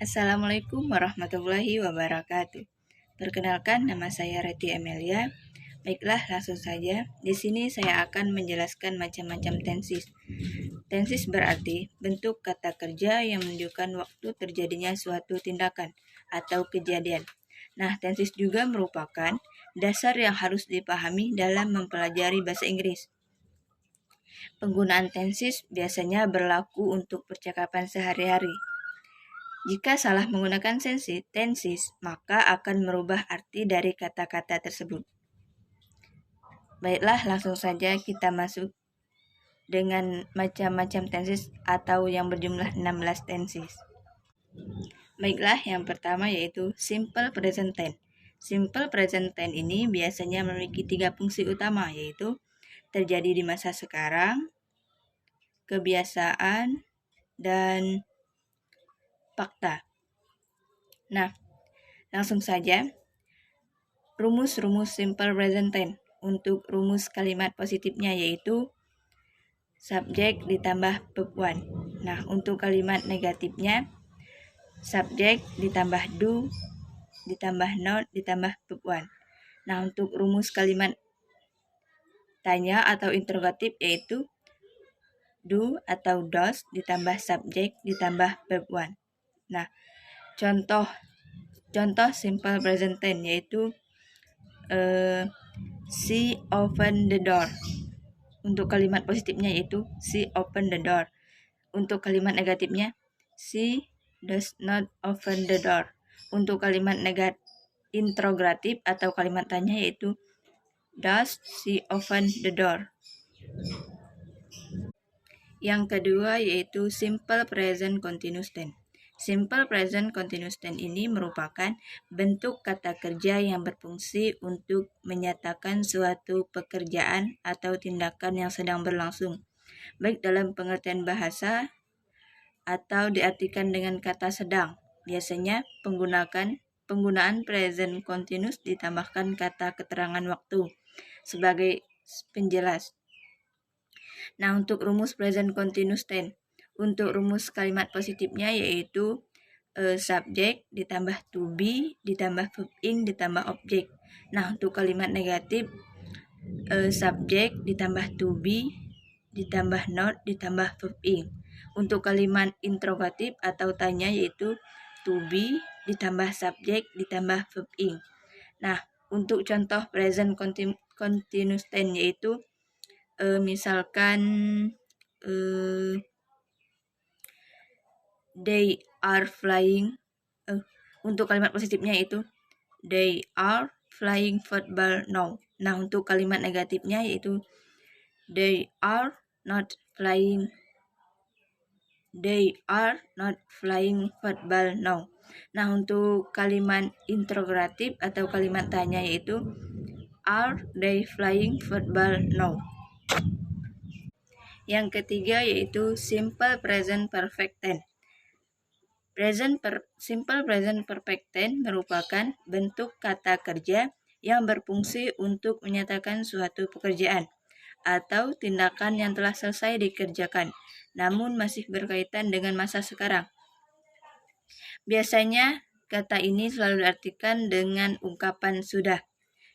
Assalamualaikum warahmatullahi wabarakatuh. Perkenalkan, nama saya Reti Amelia. Baiklah, langsung saja. Di sini saya akan menjelaskan macam-macam tenses. Tenses berarti bentuk kata kerja yang menunjukkan waktu terjadinya suatu tindakan atau kejadian. Nah, tenses juga merupakan dasar yang harus dipahami dalam mempelajari bahasa Inggris. Penggunaan tenses biasanya berlaku untuk percakapan sehari-hari. Jika salah menggunakan tenses, maka akan merubah arti dari kata-kata tersebut. Baiklah, langsung saja kita masuk dengan macam-macam tenses atau yang berjumlah 16 tenses. Baiklah, yang pertama yaitu simple present tense. Simple present tense ini biasanya memiliki 3 fungsi utama, yaitu terjadi di masa sekarang, kebiasaan, dan fakta. Nah, langsung saja. Rumus-rumus simple present tense. Untuk rumus kalimat positifnya yaitu subjek ditambah verb 1. Nah, untuk kalimat negatifnya subjek ditambah do ditambah not ditambah verb 1. Nah, untuk rumus kalimat tanya atau interrogatif yaitu do atau does ditambah subjek ditambah verb 1. Nah, contoh simple present tense yaitu she opened the door. Untuk kalimat positifnya yaitu she opened the door. Untuk kalimat negatifnya she does not open the door. Untuk kalimat interrogatif atau kalimat tanya yaitu does she open the door. Yang kedua yaitu simple present continuous tense. Simple present continuous tense ini merupakan bentuk kata kerja yang berfungsi untuk menyatakan suatu pekerjaan atau tindakan yang sedang berlangsung, baik dalam pengertian bahasa atau diartikan dengan kata sedang. Biasanya penggunaan present continuous ditambahkan kata keterangan waktu sebagai penjelas. Nah, untuk rumus present continuous tense, untuk rumus kalimat positifnya yaitu subjek ditambah to be ditambah verb ing ditambah objek. Nah, untuk kalimat negatif subjek ditambah to be ditambah not ditambah verb ing. Untuk kalimat interrogatif atau tanya yaitu to be ditambah subjek ditambah verb ing. Nah, untuk contoh present continuous tense yaitu misalkan they are flying. Untuk kalimat positifnya itu they are flying football now. Nah, untuk kalimat negatifnya yaitu they are not flying football now. Nah, untuk kalimat interrogatif atau kalimat tanya yaitu are they flying football now. Yang ketiga yaitu simple present perfect tense. Simple present perfect tense merupakan bentuk kata kerja yang berfungsi untuk menyatakan suatu pekerjaan atau tindakan yang telah selesai dikerjakan, namun masih berkaitan dengan masa sekarang. Biasanya kata ini selalu diartikan dengan ungkapan sudah.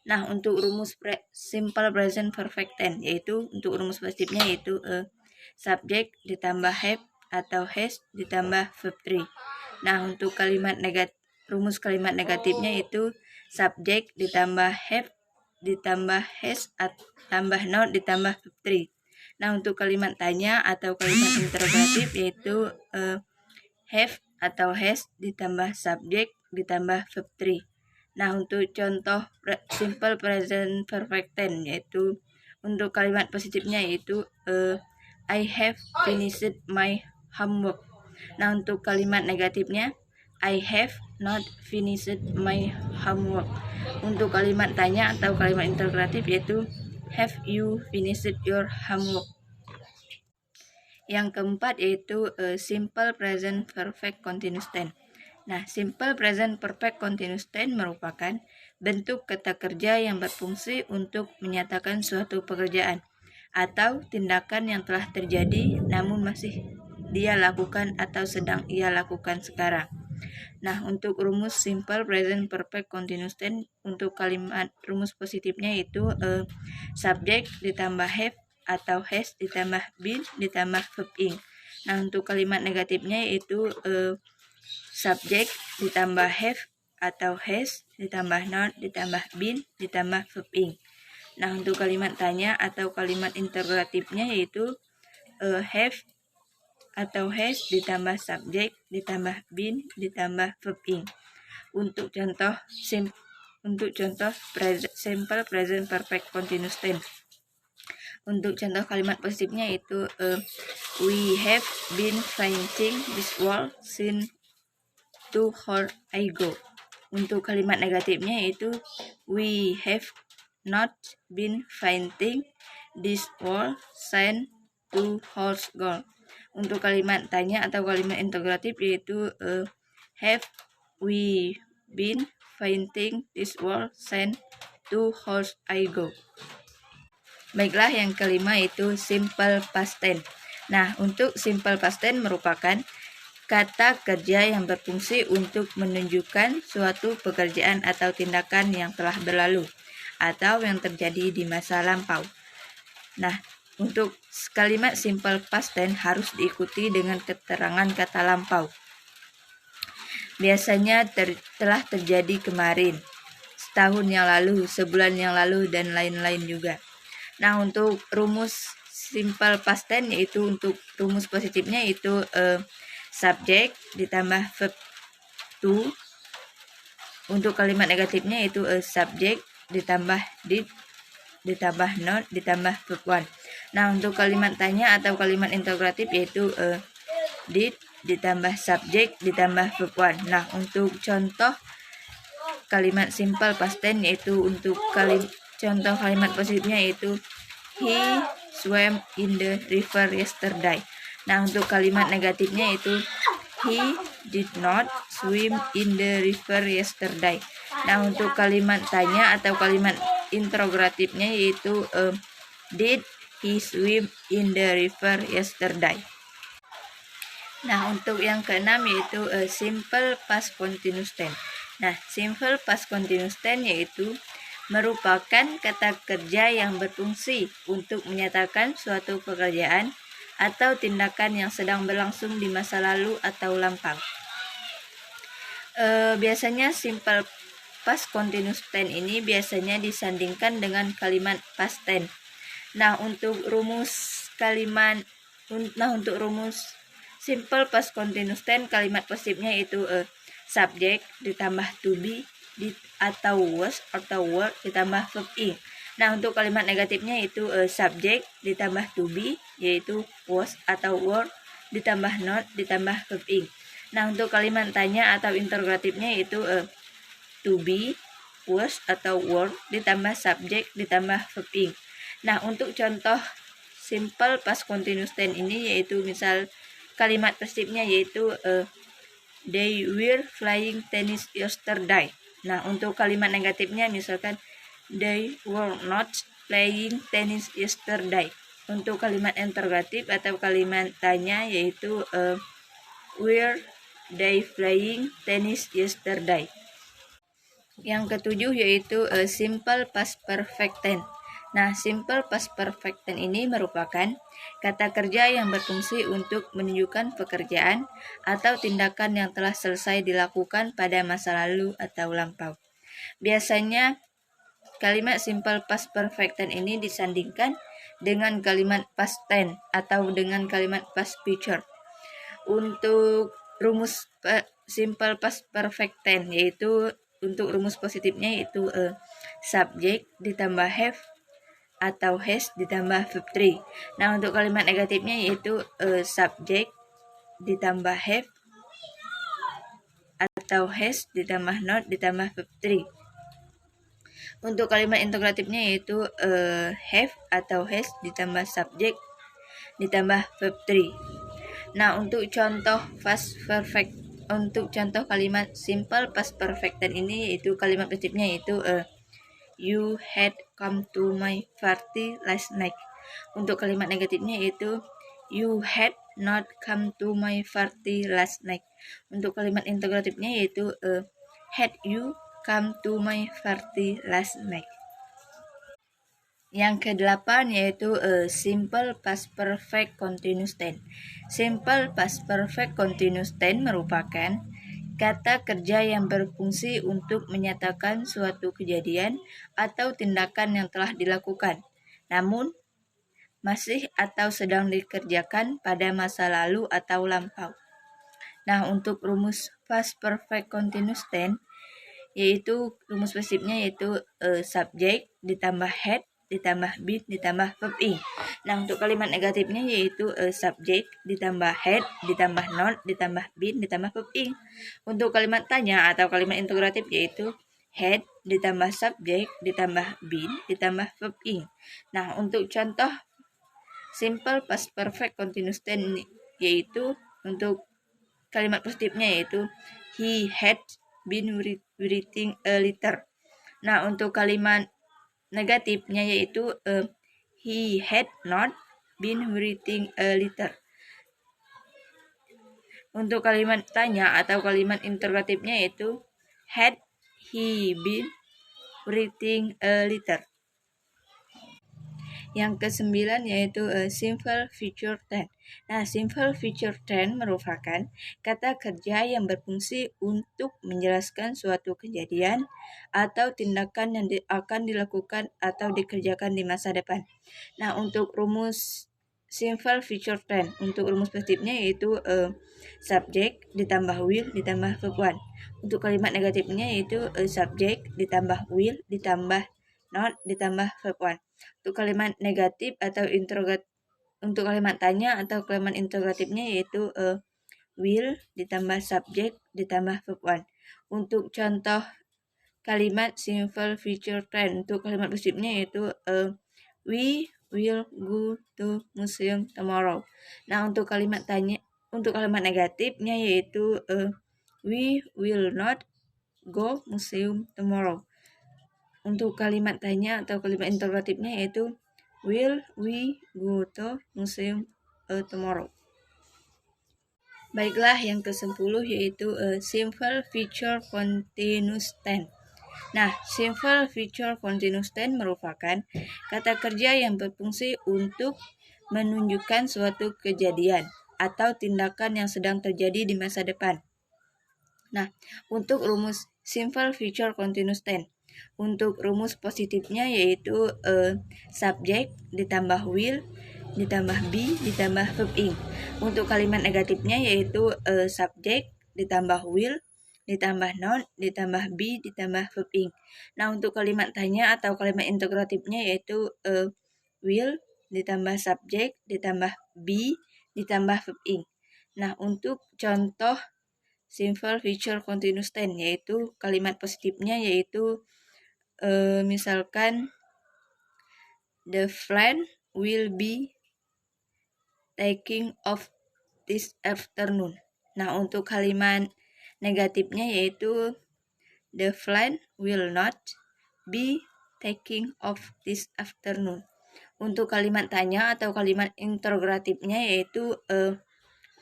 Nah, untuk rumus simple present perfect tense yaitu untuk rumus positifnya yaitu subjek ditambah have atau has ditambah verb 3. Nah, untuk rumus kalimat negatifnya yaitu subjek ditambah have ditambah has tambah not ditambah verb 3. Nah, untuk kalimat tanya atau kalimat interrogatif yaitu have atau has ditambah subjek ditambah verb 3. Nah, untuk contoh simple present perfect tense yaitu untuk kalimat positifnya yaitu I have finished my homework. Nah, untuk kalimat negatifnya I have not finished my homework. Untuk kalimat tanya atau kalimat interrogatif yaitu have you finished your homework. Yang keempat yaitu simple present perfect continuous tense. Nah, simple present perfect continuous tense merupakan bentuk kata kerja yang berfungsi untuk menyatakan suatu pekerjaan atau tindakan yang telah terjadi namun masih dia lakukan atau sedang ia lakukan sekarang. Nah, untuk rumus simple present perfect continuous tense, untuk kalimat rumus positifnya itu subjek ditambah have atau has ditambah been ditambah verb ing. Nah, untuk kalimat negatifnya itu subjek ditambah have atau has ditambah not ditambah been ditambah verb ing. Nah, untuk kalimat tanya atau kalimat interrogatifnya yaitu have atau has ditambah subjek ditambah been ditambah verb ing. Untuk contoh simple present perfect continuous tense. Untuk contoh kalimat positifnya itu we have been painting this wall since 2 hours ago. Untuk kalimat negatifnya itu we have not been painting this wall since 2 hours ago. Untuk kalimat tanya atau kalimat interrogatif yaitu have we been painting this wall since 2 hours ago. Baiklah, yang kelima itu simple past tense. Nah, untuk simple past tense merupakan kata kerja yang berfungsi untuk menunjukkan suatu pekerjaan atau tindakan yang telah berlalu atau yang terjadi di masa lampau. Nah, untuk kalimat simple past tense harus diikuti dengan keterangan kata lampau. Biasanya telah terjadi kemarin, setahun yang lalu, sebulan yang lalu, dan lain-lain juga. Nah, untuk rumus simple past tense yaitu untuk rumus positifnya itu subjek ditambah verb to. Untuk kalimat negatifnya itu subjek ditambah did ditambah not ditambah verb one. Nah, untuk kalimat tanya atau kalimat interrogatif yaitu did ditambah subjek ditambah verb one. Nah, untuk contoh kalimat simple past tense yaitu untuk contoh kalimat positifnya yaitu he swam in the river yesterday. Nah, untuk kalimat negatifnya yaitu he did not swim in the river yesterday. Nah, untuk kalimat tanya atau kalimat interrogatifnya yaitu did he swim in the river yesterday. Nah, untuk yang keenam yaitu simple past continuous tense. Nah, simple past continuous tense yaitu merupakan kata kerja yang berfungsi untuk menyatakan suatu pekerjaan atau tindakan yang sedang berlangsung di masa lalu atau lampau. Biasanya simple past continuous tense ini biasanya disandingkan dengan kalimat past tense. Nah, untuk rumus simple past continuous tense, kalimat positifnya itu subjek ditambah to be atau was atau were ditambah verb ing. Nah, untuk kalimat negatifnya itu subjek ditambah to be yaitu was atau were ditambah not ditambah verb ing. Nah, untuk kalimat tanya atau interrogatifnya itu to be, was atau were ditambah subjek ditambah verb ing. Nah, untuk contoh simple past continuous tense ini yaitu misal kalimat positifnya yaitu they were playing tennis yesterday. Nah, untuk kalimat negatifnya misalkan they were not playing tennis yesterday. Untuk kalimat interrogatif atau kalimat tanya yaitu were they playing tennis yesterday. Yang ketujuh yaitu simple past perfect tense. Nah, simple past perfect tense ini merupakan kata kerja yang berfungsi untuk menunjukkan pekerjaan atau tindakan yang telah selesai dilakukan pada masa lalu atau lampau. Biasanya kalimat simple past perfect tense ini disandingkan dengan kalimat past tense atau dengan kalimat past future. Untuk rumus simple past perfect tense yaitu untuk rumus positifnya yaitu subjek ditambah have atau has ditambah verb 3. Nah, untuk kalimat negatifnya yaitu subjek ditambah have atau has ditambah not ditambah verb 3. Untuk kalimat interrogatifnya yaitu have atau has ditambah subjek ditambah verb 3. Nah, untuk contoh kalimat simple past perfect tense ini yaitu kalimat positifnya yaitu you had come to my party last night. Untuk kalimat negatifnya yaitu you had not come to my party last night. Untuk kalimat integratifnya yaitu had you come to my party last night. Yang ke-8 yaitu simple past perfect continuous tense. Simple past perfect continuous tense merupakan kata kerja yang berfungsi untuk menyatakan suatu kejadian atau tindakan yang telah dilakukan, namun masih atau sedang dikerjakan pada masa lalu atau lampau. Nah, untuk rumus past perfect continuous tense yaitu rumus pasifnya yaitu subject ditambah had ditambah been ditambah verb ing. Nah, untuk kalimat negatifnya yaitu subject ditambah had ditambah not ditambah been ditambah verb ing. Untuk kalimat tanya atau kalimat integratif yaitu had ditambah subject ditambah been ditambah verb ing. Nah, untuk contoh simple past perfect continuous tense yaitu untuk kalimat positifnya yaitu he had been writing a letter. Nah, untuk kalimat negatifnya yaitu he had not been writing a letter. Untuk kalimat tanya atau kalimat interrogatifnya yaitu had he been writing a letter. Yang ke-9 yaitu simple future tense. Nah, simple future tense merupakan kata kerja yang berfungsi untuk menjelaskan suatu kejadian atau tindakan yang akan dilakukan atau dikerjakan di masa depan. Nah, untuk rumus simple future tense, untuk rumus positifnya yaitu subject ditambah will ditambah verb one. Untuk kalimat negatifnya yaitu subject ditambah will ditambah not ditambah verb one. Untuk kalimat negatif atau untuk kalimat tanya atau kalimat interogatifnya yaitu will ditambah subject ditambah verb one. Untuk contoh kalimat simple future tense, untuk kalimat positifnya yaitu we will go to museum tomorrow. Nah, untuk kalimat tanya, untuk kalimat negatifnya yaitu we will not go museum tomorrow. Untuk kalimat tanya atau kalimat interogatifnya yaitu will we go to museum tomorrow. Baiklah, yang ke-10 yaitu simple future continuous tense. Nah, simple future continuous tense merupakan kata kerja yang berfungsi untuk menunjukkan suatu kejadian atau tindakan yang sedang terjadi di masa depan. Nah, untuk rumus simple future continuous tense, untuk rumus positifnya yaitu subject ditambah will ditambah be ditambah verb ing. Untuk kalimat negatifnya yaitu subject ditambah will ditambah not ditambah be ditambah verb ing. Nah, untuk kalimat tanya atau kalimat integratifnya yaitu will ditambah subject ditambah be ditambah verb ing. Nah, untuk contoh simple future continuous tense yaitu kalimat positifnya yaitu misalkan the flight will be taking off this afternoon. Nah, untuk kalimat negatifnya yaitu the flight will not be taking off this afternoon. Untuk kalimat tanya atau kalimat interrogatifnya yaitu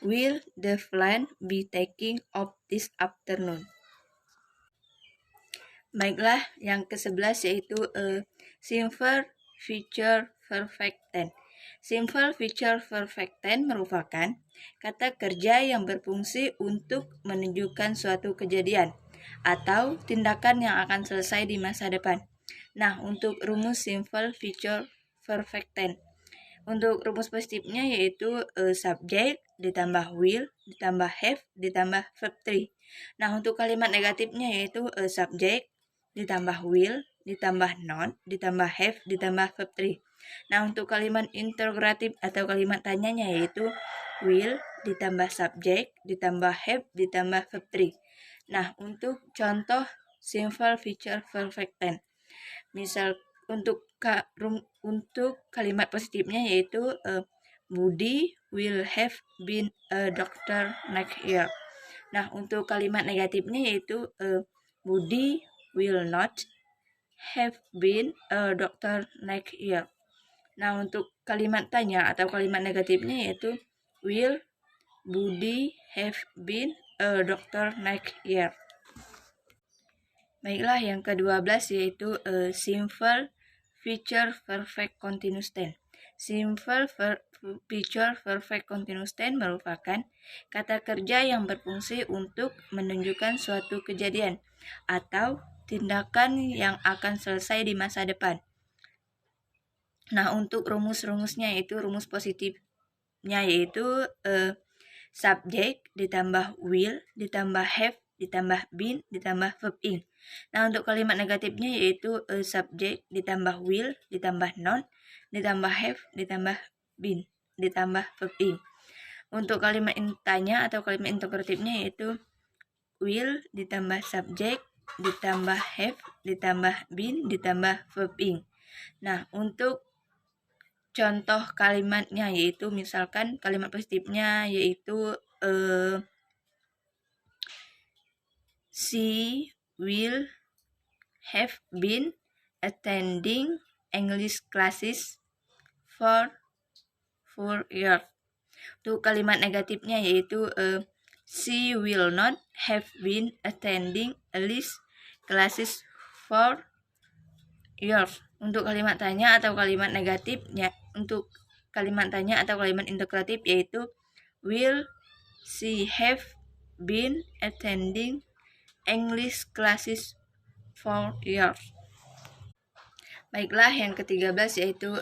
will the flight be taking off this afternoon? Baiklah, yang ke-11 yaitu simple future perfect tense. Simple future perfect tense merupakan kata kerja yang berfungsi untuk menunjukkan suatu kejadian atau tindakan yang akan selesai di masa depan. Nah, untuk rumus simple future perfect tense, untuk rumus positifnya yaitu subject ditambah will ditambah have ditambah verb 3. Nah, untuk kalimat negatifnya yaitu subject ditambah will ditambah not ditambah have ditambah verb 3. Nah, untuk kalimat interrogatif atau kalimat tanyanya yaitu will ditambah subject ditambah have ditambah verb 3. Nah, untuk contoh simple future perfect tense, misal untuk kalimat positifnya yaitu Budi will have been a doctor next year. Nah, untuk kalimat negatifnya yaitu Budi will not have been a doctor next year. Nah, untuk kalimat tanya atau kalimat negatifnya yaitu will Budi have been a doctor next year. Baiklah, yang ke-12 yaitu simple future perfect continuous tense. Simple future perfect continuous tense merupakan kata kerja yang berfungsi untuk menunjukkan suatu kejadian atau tindakan yang akan selesai di masa depan. Nah, untuk rumus-rumusnya yaitu rumus positifnya yaitu subject ditambah will ditambah have ditambah been ditambah verb ing. Nah, untuk kalimat negatifnya yaitu subject ditambah will ditambah noun ditambah have ditambah been ditambah verb ing. Untuk kalimat tanya atau kalimat integratifnya yaitu will ditambah subject ditambah have ditambah been ditambah verb ing. Nah, untuk contoh kalimatnya yaitu misalkan kalimat positifnya yaitu she will have been attending English classes for 4 years. Untuk kalimat negatifnya yaitu she will not have been attending English classes for years. Untuk kalimat tanya atau kalimat negatifnya, untuk kalimat tanya atau kalimat integratif yaitu will she have been attending English classes for years. Baiklah, yang ke-13 yaitu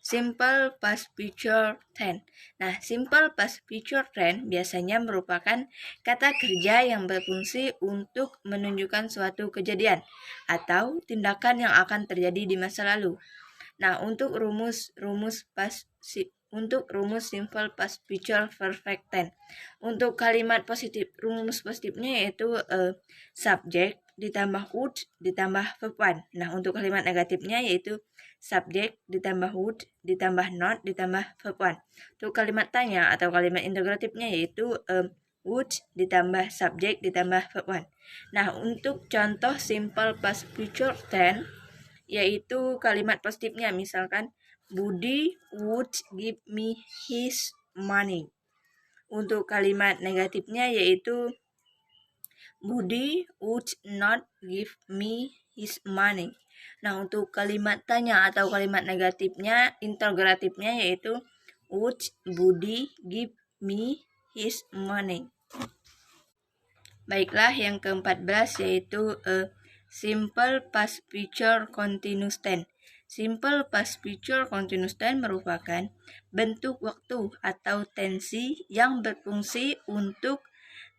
simple past future tense. Nah, simple past future tense biasanya merupakan kata kerja yang berfungsi untuk menunjukkan suatu kejadian atau tindakan yang akan terjadi di masa lalu. Nah, untuk rumus simple past future perfect tense. Untuk kalimat positif, rumus positifnya yaitu subject ditambah would ditambah verb one. Nah, untuk kalimat negatifnya yaitu subject ditambah would ditambah not ditambah verb one. Untuk kalimat tanya atau kalimat integratifnya yaitu would ditambah subject ditambah verb one. Nah, untuk contoh simple past future tense yaitu kalimat positifnya misalkan Budi would give me his money. Untuk kalimat negatifnya yaitu Budi would not give me his money. Nah, untuk kalimat tanya atau kalimat negatifnya, integratifnya yaitu would Budi give me his money. Baiklah, yang ke-14 yaitu simple past future continuous tense. Simple past future continuous tense merupakan bentuk waktu atau tensi yang berfungsi untuk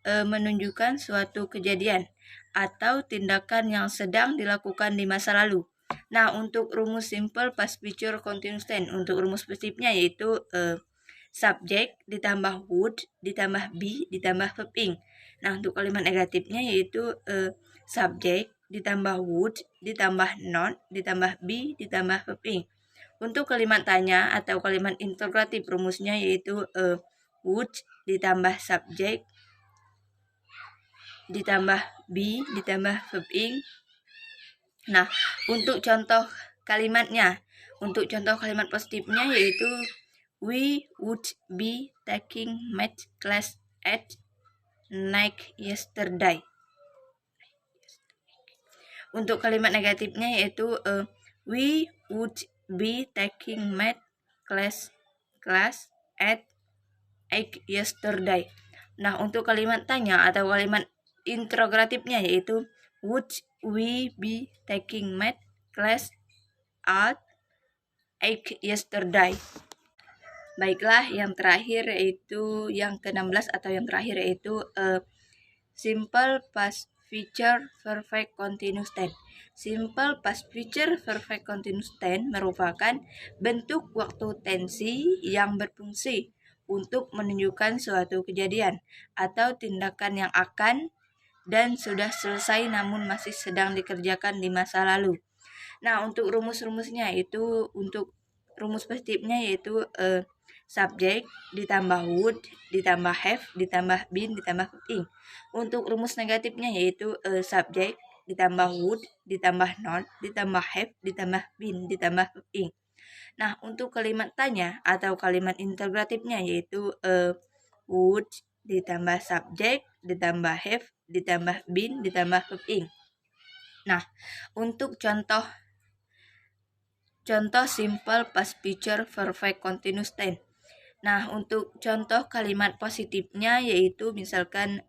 menunjukkan suatu kejadian atau tindakan yang sedang dilakukan di masa lalu. Nah, untuk rumus simple past future continuous tense, untuk rumus positifnya yaitu subject ditambah would ditambah be ditambah verb ing. Nah, untuk kalimat negatifnya yaitu subject ditambah would ditambah not ditambah be ditambah verb ing. Untuk kalimat tanya atau kalimat integratif rumusnya yaitu would ditambah subject ditambah be ditambah verb ing. Nah, untuk contoh kalimatnya, untuk contoh kalimat positifnya yaitu we would be taking math class at night yesterday. Untuk kalimat negatifnya yaitu we would be taking math class at 8 yesterday. Nah, untuk kalimat tanya atau kalimat integratifnya yaitu would we be taking math class at 8 yesterday. Baiklah, yang terakhir yaitu yang ke-16 atau yang terakhir yaitu simple past future perfect continuous tense. Simple past future perfect continuous tense merupakan bentuk waktu tensi yang berfungsi untuk menunjukkan suatu kejadian atau tindakan yang akan dan sudah selesai namun masih sedang dikerjakan di masa lalu. Nah, untuk rumus-rumusnya itu untuk rumus positifnya yaitu subject ditambah would ditambah have ditambah been ditambah ing. Untuk rumus negatifnya yaitu subject ditambah would ditambah not ditambah have ditambah been ditambah ing. Nah, untuk kalimat tanya atau kalimat interrogatifnya yaitu would ditambah subject, ditambah have, ditambah been, ditambah have ing. Nah, untuk contoh simple past future perfect continuous tense. Nah, untuk contoh kalimat positifnya yaitu misalkan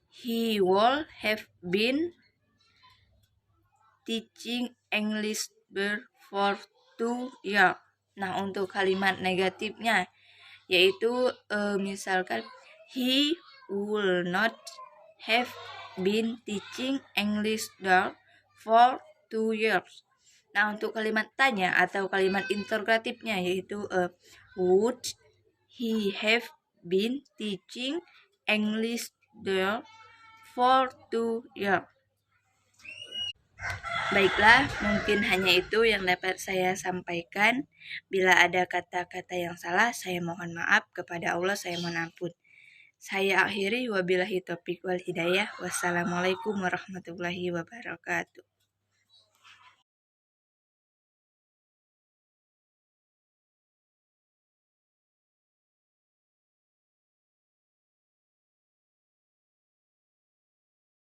he would have been teaching English for 2 years. Nah, untuk kalimat negatifnya yaitu misalkan he would not have been teaching English there for 2 years. Nah, untuk kalimat tanya atau kalimat interrogatifnya yaitu would he have been teaching English there for 2 years. Baiklah, mungkin hanya itu yang dapat saya sampaikan. Bila ada kata-kata yang salah, saya mohon maaf. Kepada Allah saya mohon ampun. Saya akhiri wabillahi taufiq wal hidayah. Wassalamualaikum warahmatullahi wabarakatuh.